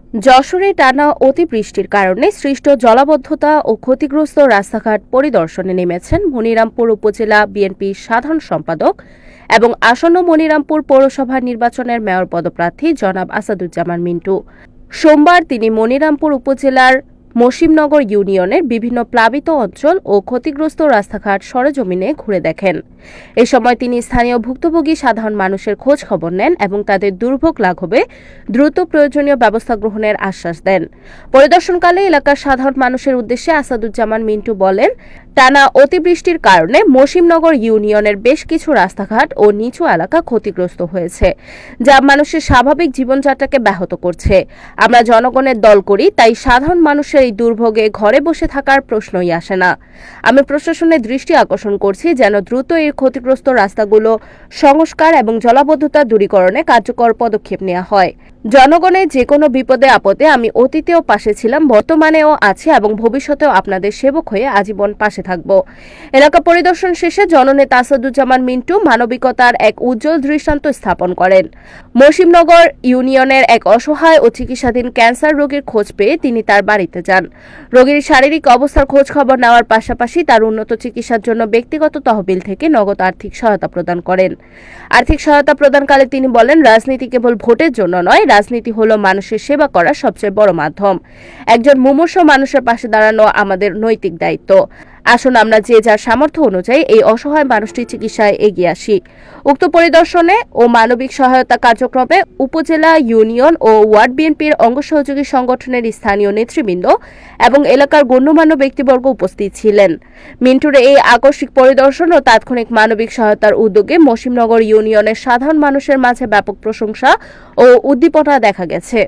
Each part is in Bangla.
যশোরে টানা অতিবৃষ্টির কারণে সৃষ্ট জলাবদ্ধতা ও ক্ষতিগ্রস্ত রাস্তাঘাট পরিদর্শনে নেমেছেন মনিরামপুর উপজেলা বিএনপির সাধারণ সম্পাদক এবং আসন্ন মনিরামপুর পৌরসভা নির্বাচনের মেয়র পদপ্রার্থী জনাব আসাদুজ্জামান মিন্টু। সোমবার তিনি মনিরামপুর উপজেলার মসিমনগর ইউনিয়নের বিভিন্ন প্লাবিত অঞ্চল ও ক্ষতিগ্রস্ত রাস্তাঘাট সরেজমিনে ঘুরে দেখেন। এ সময় তিনি স্থানীয় ভুক্তভোগী সাধারণ মানুষের খোঁজ খবর নেন এবং তাদের দুর্ভোগ লাঘবে দ্রুত প্রয়োজনীয় ব্যবস্থা গ্রহণের আশ্বাস দেন। পরিদর্শনকালে এলাকার সাধারণ মানুষের উদ্দেশ্যে আসাদুজ্জামান মিন্টু বলেন, টানা অতিবৃষ্টির কারণে মসিমনগর ইউনিয়নের বেশ কিছু রাস্তাঘাট ও নিচু এলাকা ক্ষতিগ্রস্ত হয়েছে, যা মানুষের স্বাভাবিক জীবনযাত্রাকে ব্যাহত করছে। আমরা জনগণের দল করি, তাই সাধারণ মানুষের এই দুর্ভোগে ঘরে বসে থাকার প্রশ্নই আসে না। আমি প্রশাসনের দৃষ্টি আকর্ষণ করছি যেন দ্রুত এই ক্ষতিগ্রস্ত রাস্তাগুলো সংস্কার এবং জলাবদ্ধতা দূরীকরণে কার্যকর পদক্ষেপ নেওয়া হয়। জনগণের যে কোনো বিপদে আপদে আমি অতীতেও পাশে ছিলাম, বর্তমানেও আছি এবং ভবিষ্যতেও আপনাদের সেবক হয়ে আজীবন পাশে থাকব। এলাকা পরিদর্শন শেষে জননেতা আসাদুজ্জামান মিন্টু মানবিকতার এক উজ্জ্বল দৃষ্টান্ত স্থাপন করেন। মসিমনগর ইউনিয়নের এক অসহায় ও চিকিৎসাধীন ক্যান্সার রোগীর খোঁজ পেয়ে তিনি তার বাড়িতে যান। রোগীর শারীরিক অবস্থার খোঁজ খবর নেওয়ার পাশাপাশি তার উন্নত চিকিৎসার জন্য ব্যক্তিগত তহবিল থেকে নগদ আর্থিক সহায়তা প্রদান করেন। আর্থিক সহায়তা প্রদানকালে তিনি বলেন, রাজনীতি কেবল ভোটের জন্য নয়, রাজনীতি হলো মানুষের সেবা করার সবচেয়ে বড় মাধ্যম। একজন মুমূর্ষ মানুষের পাশে দাঁড়ানো আমাদের নৈতিক দায়িত্ব। আসুন আমরা যে যার সামর্থ্য অনুযায়ী এই অসহায় মানুষটির চিকিৎসায় এগিয়ে আসি। উক্ত পরিদর্শনে ও মানবিক সহায়তা কার্যক্রমে উপজেলা, ইউনিয়ন ও ওয়ার্ড বিএনপির অঙ্গ সহযোগী সংগঠনের স্থানীয় নেতৃবৃন্দ এবং এলাকার গণ্যমান্য ব্যক্তিবর্গ উপস্থিত ছিলেন। মিন্টুর এই আকস্মিক পরিদর্শন ও তাৎক্ষণিক মানবিক সহায়তার উদ্যোগে মসিমনগর ইউনিয়নের সাধারণ মানুষের মাঝে ব্যাপক প্রশংসা ও উদ্দীপনা দেখা গেছে।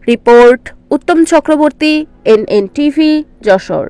রিপোর্ট উত্তম চক্রবর্তী, NNTV, যশোর।